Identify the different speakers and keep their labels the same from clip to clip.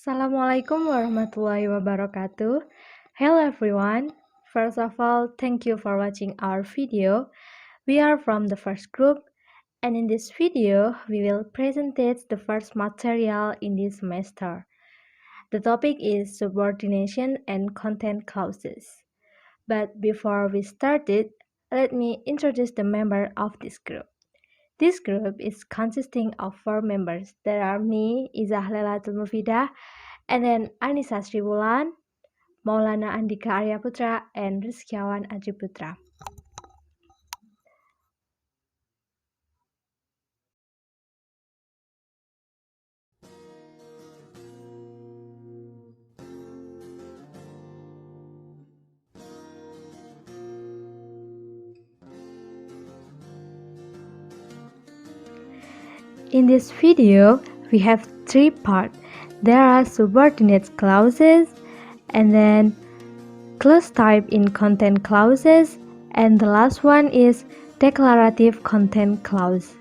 Speaker 1: Assalamualaikum warahmatullahi wabarakatuh. Hello everyone. First of all, thank you for watching our video. We are from the first group, and in this video, we will present the first material in this semester. The topic is subordination and content clauses. But before we start it, let me introduce the member of this group. This group is consisting of 4 members. There are me, Izzah, Lailatul, Mufida, and then Annisa Sri Wulan, Maulana, Andhika, Aryaputra, and Rizkiawan Adi Putra. In this video, we have 3 parts. There are subordinate clauses, and then clause type in content clauses, and the last one is declarative content clause.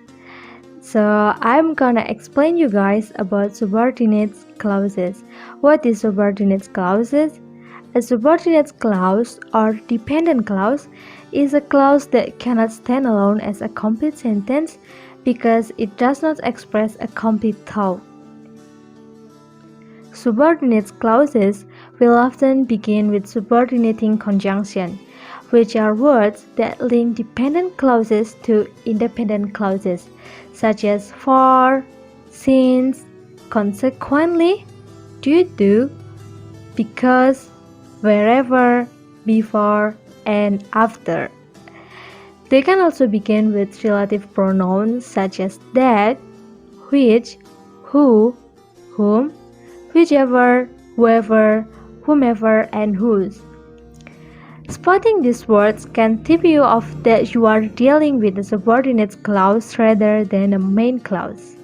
Speaker 1: So I'm gonna explain you guys about subordinate clauses. What is subordinate clauses? A subordinate clause or dependent clause is a clause that cannot stand alone as a complete sentence because it does not express a complete thought. Subordinate clauses will often begin with subordinating conjunction, which are words that link dependent clauses to independent clauses, such as for, since, consequently, due to, because, wherever, before, and after. They can also begin with relative pronouns such as that, which, who, whom, whichever, whoever, whomever, and whose. Spotting these words can tip you off that you are dealing with a subordinate clause rather than a main clause.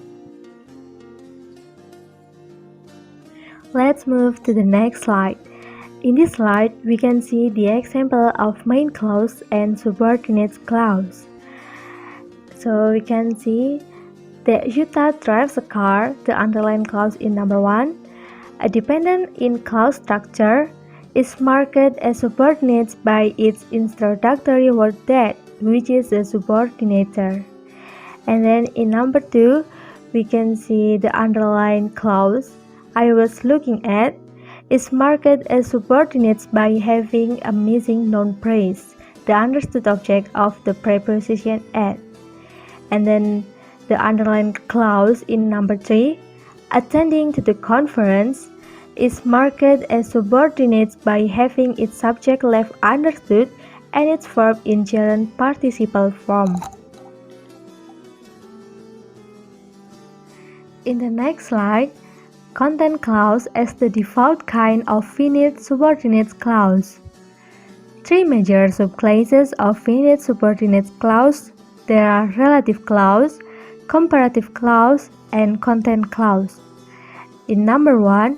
Speaker 1: Let's move to the next slide. In this slide, we can see the example of main clause and subordinate clause. So we can see that Yuta drives a car, the underlined clause in number 1. A dependent in clause structure is marked as subordinate by its introductory word that, which is the subordinator. And then in number 2, we can see the underlined clause I was looking at is marked as subordinate by having a missing noun phrase, the understood object of the preposition at. And then the underlined clause in number 3, attending to the conference, is marked as subordinate by having its subject left understood and its verb in gerund participle form. In the next slide, content clause as the default kind of finite subordinate clause. 3 major subclasses of finite subordinate clause. There are relative clause, comparative clause, and content clause. In number 1,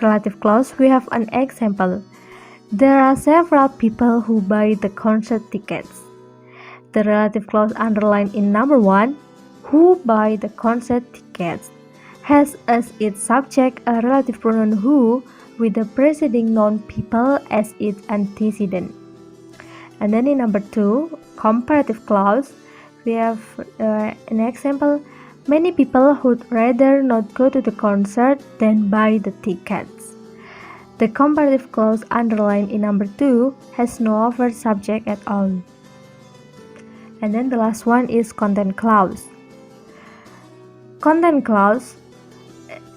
Speaker 1: relative clause, we have an example. There are several people who buy the concert tickets. The relative clause underlined in number 1, who buy the concert tickets, has as its subject a relative pronoun who with the preceding noun people as its antecedent. And then in number 2, comparative clause, we have an example. Many people would rather not go to the concert than buy the tickets. The comparative clause underlined in number 2 has no overt subject at all. And then the last one is content clause. Content clause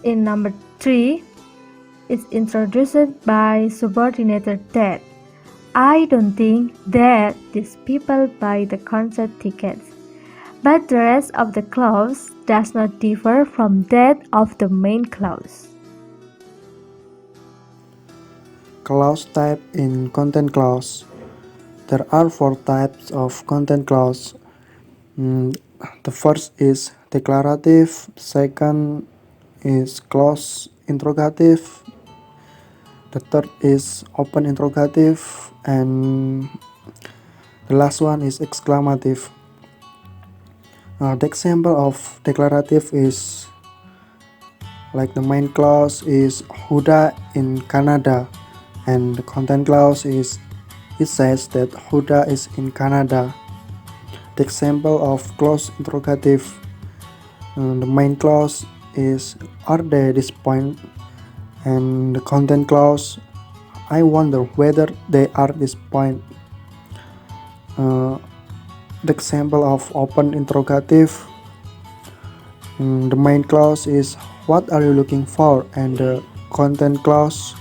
Speaker 1: in number 3 is introduced by subordinator that. I don't think that these people buy the concert tickets. But the rest of the clause does not differ from that of the main clause.
Speaker 2: Clause type in content clause. There are 4 types of content clause. The first is declarative, second is clause interrogative, the third is open interrogative, and the last one is exclamative. The example of declarative is Like the main clause is Huda in Canada, and the content clause is it says that Huda is in Canada. The example of clause interrogative, the main clause is are they this point, and the content clause I wonder whether they are this point. Uh, the example of open interrogative, the main clause is what are you looking for, and the content clause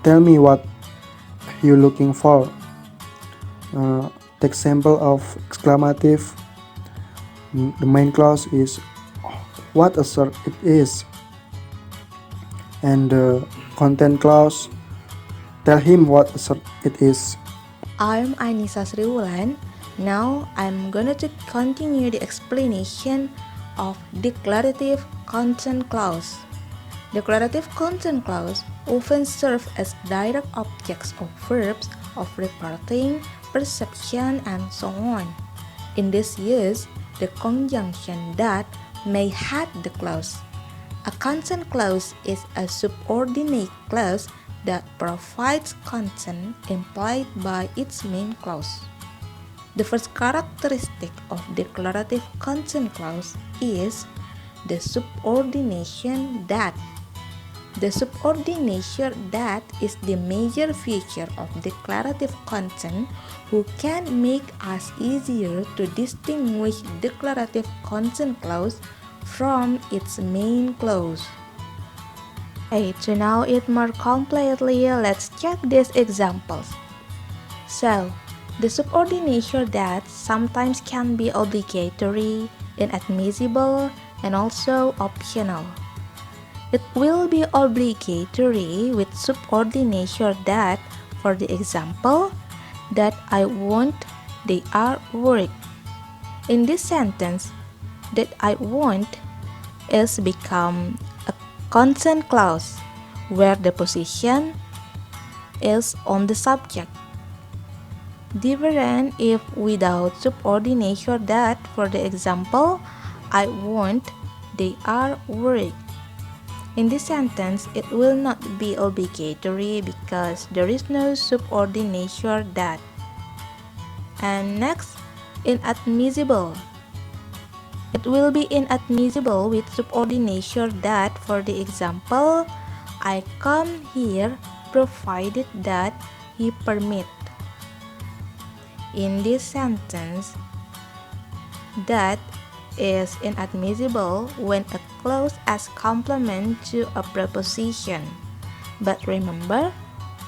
Speaker 2: tell me what you looking for. The example of exclamative, the main clause is what a shirt it is, and the content clause tell him what a shirt it is.
Speaker 3: I'm Annisa Sri Wulan. Now I'm going to continue the explanation of declarative consent clause. Declarative consent clause often serve as direct objects of verbs of reporting, perception, and so on. In this use, the conjunction that may head the clause. A consent clause is a subordinate clause that provides consent implied by its main clause. The first characteristic of declarative consent clause is the subordination that. The subordination that is the major feature of declarative consent who can make us easier to distinguish declarative consent clause from its main clause. Okay, to know it more completely, let's check these examples. So, the subordination that sometimes can be obligatory, inadmissible, and also optional. It will be obligatory with subordination that, for the example, that I want, they are work. In this sentence, that I want is become a consent clause where the position is on the subject. Different if without subordination that, for the example, I want, they are work. In this sentence, it will not be obligatory because there is no subordination that. And next, inadmissible. It will be inadmissible with subordination that, for the example, I come here provided that he permit. In this sentence, that is inadmissible when a clause as complement to a preposition. But remember,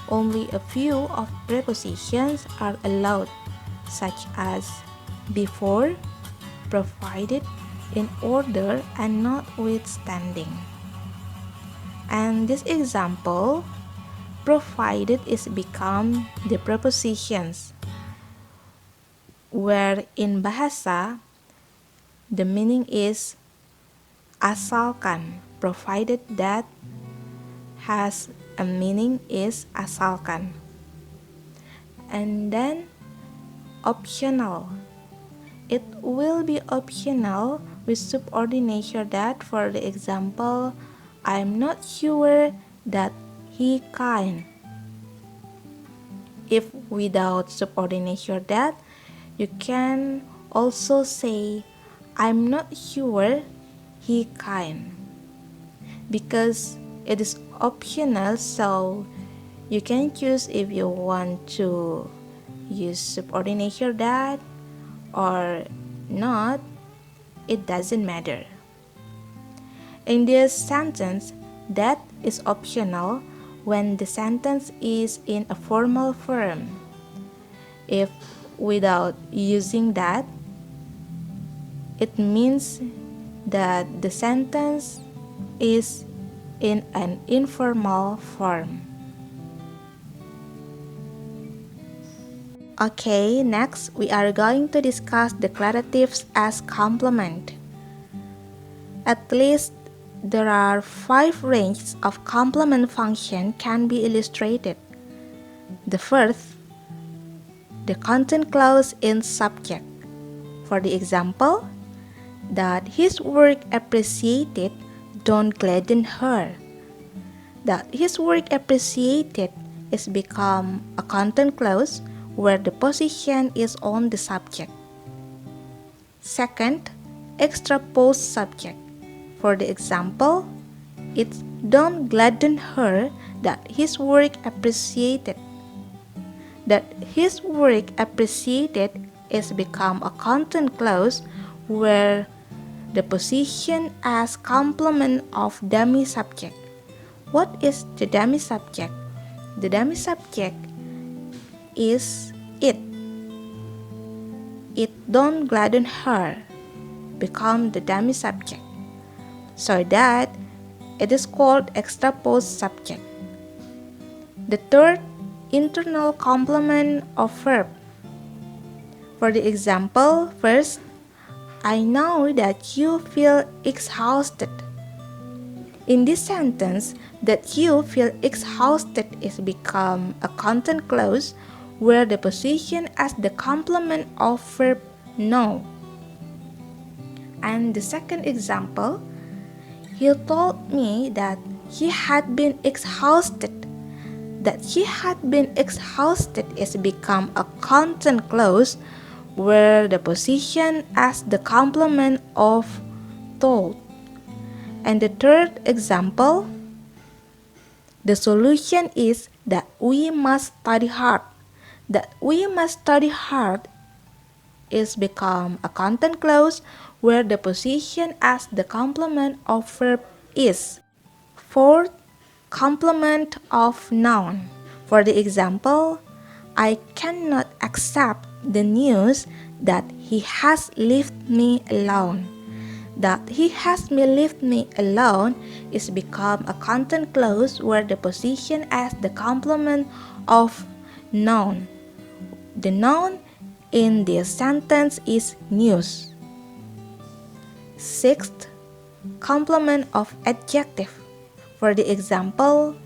Speaker 3: only a few of prepositions are allowed, such as before, provided, in order, and notwithstanding. And this example, provided is become the prepositions, where in bahasa the meaning is asalkan, provided that has a meaning is asalkan. And then optional. It will be optional with subordination that, for the example, I'm not sure that he can. If without subordination that, you can also say I'm not sure he can, because it is optional, so you can choose if you want to use subordination that or not. It doesn't matter. In this sentence, that is optional when the sentence is in a formal form. If without using that, it means that the sentence is in an informal form. Okay, next we are going to discuss declaratives as complement. At least there are 5 ranges of complement function can be illustrated. The first, the content clause in subject. For the example, that his work appreciated don't gladden her. That his work appreciated is become a content clause where the position is on the subject. Second, extra post subject. For the example, it don't gladden her that his work appreciated. That his work appreciated is become a content clause where the position as complement of dummy subject. What is the dummy subject? The dummy subject is it. It don't gladden her become the dummy subject, so that it is called extra post subject. The third, internal complement of verb. For the example, first, I know that you feel exhausted. In this sentence, that you feel exhausted is become a content clause where the position as the complement of verb know. And the second example, he told me that he had been exhausted. That he had been exhausted is become a content clause where the position as the complement of told. And the third example, the solution is that we must study hard. That we must study hard is become a content clause where the position as the complement of verb is. Fourth, complement of noun. For the example, I cannot accept the news that he has left me alone. That he has left me alone is become a content clause where the position as the complement of noun. The noun in this sentence is news. Sixth, complement of adjective. For the example,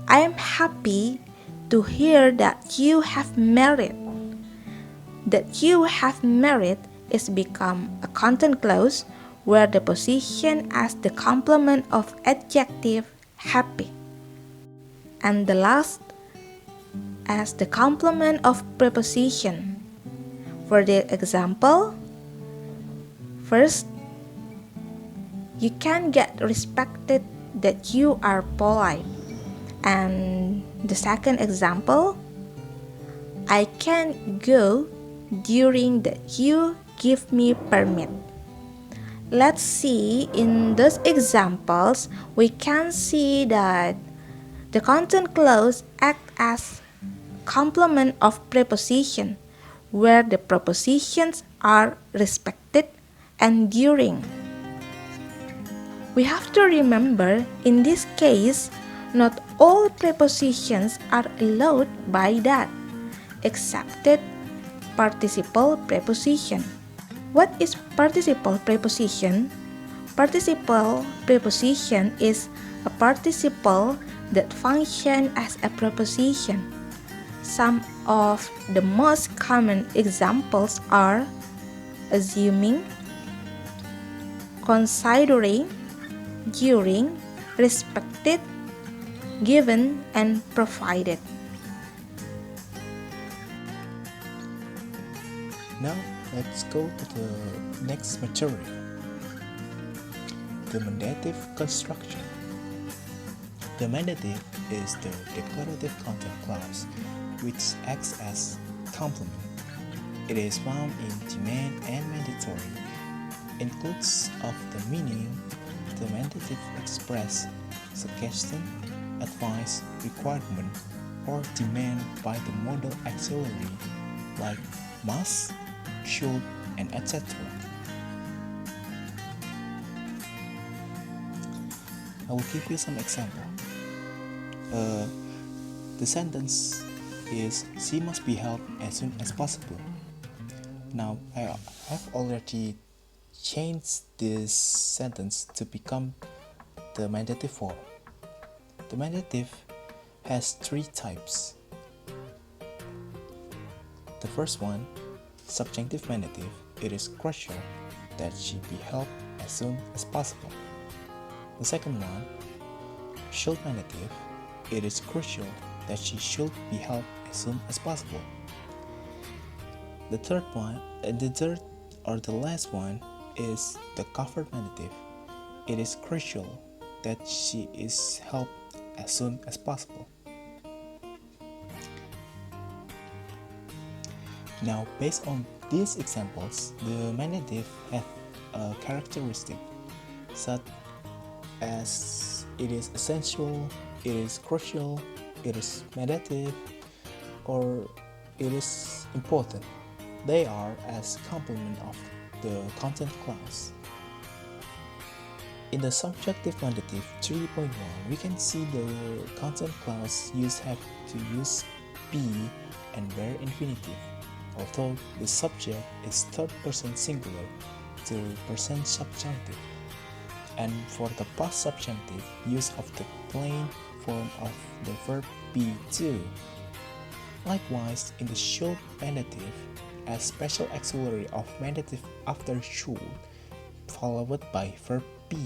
Speaker 3: I am happy to hear that you have married. That you have married is become a content clause where the position as the complement of adjective happy. And the last, as the complement of preposition. For the example, first, you can get respected that you are polite. And the second example, I can go during that you give me permit. Let's see in those examples, we can see that the content clause act as complement of preposition where the prepositions are respected and during. We have to remember in this case, not all prepositions are allowed by that, excepted participle preposition. What is participle preposition? Participle preposition is a participle that functions as a preposition. Some of the most common examples are assuming, considering, during, respected, given, and provided.
Speaker 4: Now let's go to the next material, the mendative construction. The mendative is the declarative content clause which acts as complement. It is found in demand and mandatory. Includes of the meaning, the mendative express suggestion, advice, requirement, or demand by the modal auxiliary like must, should, and etc. I will give you some example. The sentence is she must be helped as soon as possible. Now I have already changed this sentence to become the mendative form. The mendative has three types. The first one, subjunctive mendative, it is crucial that she be helped as soon as possible. The second one, should manative, it is crucial that she should be helped as soon as possible. The third or the last one is the covered manative. It is crucial that she is helped as soon as possible. Now, based on these examples, the manative have a characteristic such as it is essential, it is crucial, it is manative, or it is important. They are as complement of the content clause. In the subjunctive manative 3.1, we can see the content clause have to use be and where infinitive, although the subject is third person singular to present subjunctive, and for the past subjunctive, use of the plain form of the verb be too. Likewise, in the should manative, as special auxiliary of manative after should, followed by verb be.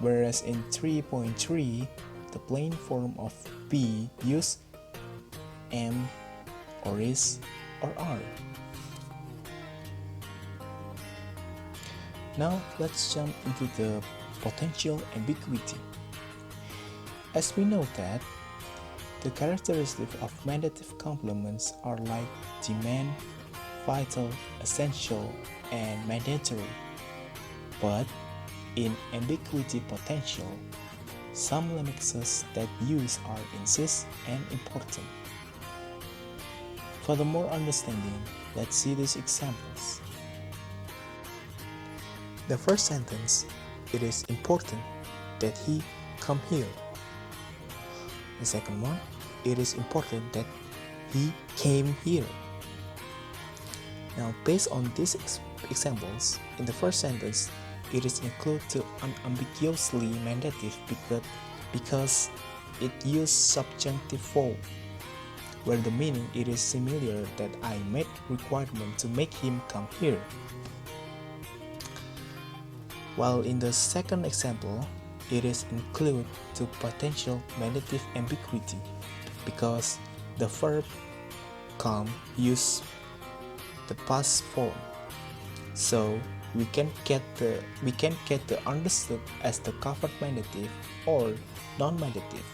Speaker 4: Whereas in 3.3, the plain form of be use am or is or are. Now let's jump into the potential ambiguity. As we know that the characteristics of manative complements are like demand, vital, essential, and mandatory. But in ambiguity potential, some limits that use are insist and important. For the more understanding, let's see these examples. The first sentence, it is important that he come here. The second one, it is important that he came here. Now, based on these examples, in the first sentence, it is included to unambiguously manative because it uses subjunctive form, where the meaning it is similar that I made requirement to make him come here. While in the second example, it is included to potential manative ambiguity because the verb come use the past form, so we can get the understood as the covered manative or non-manative.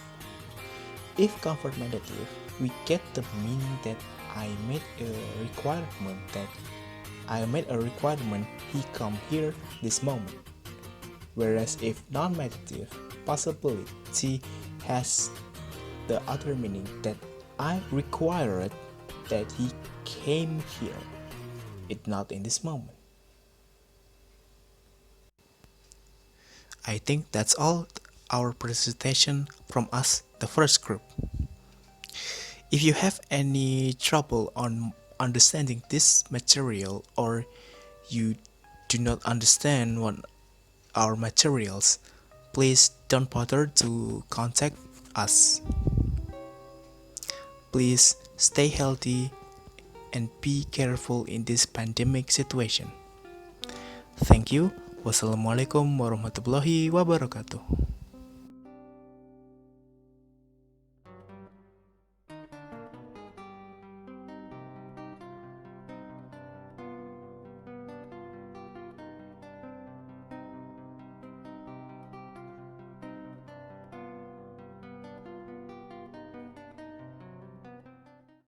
Speaker 4: If covered manative, we get the meaning that I made a requirement he come here this moment. Whereas if non-manative, possibility has the other meaning that I required that he came here, it not in this moment. I think that's all our presentation from us, the first group. If you have any trouble on understanding this material or you do not understand our materials, please don't bother to contact us. Please stay healthy and be careful in this pandemic situation. Thank you. Wassalamualaikum warahmatullahi wabarakatuh.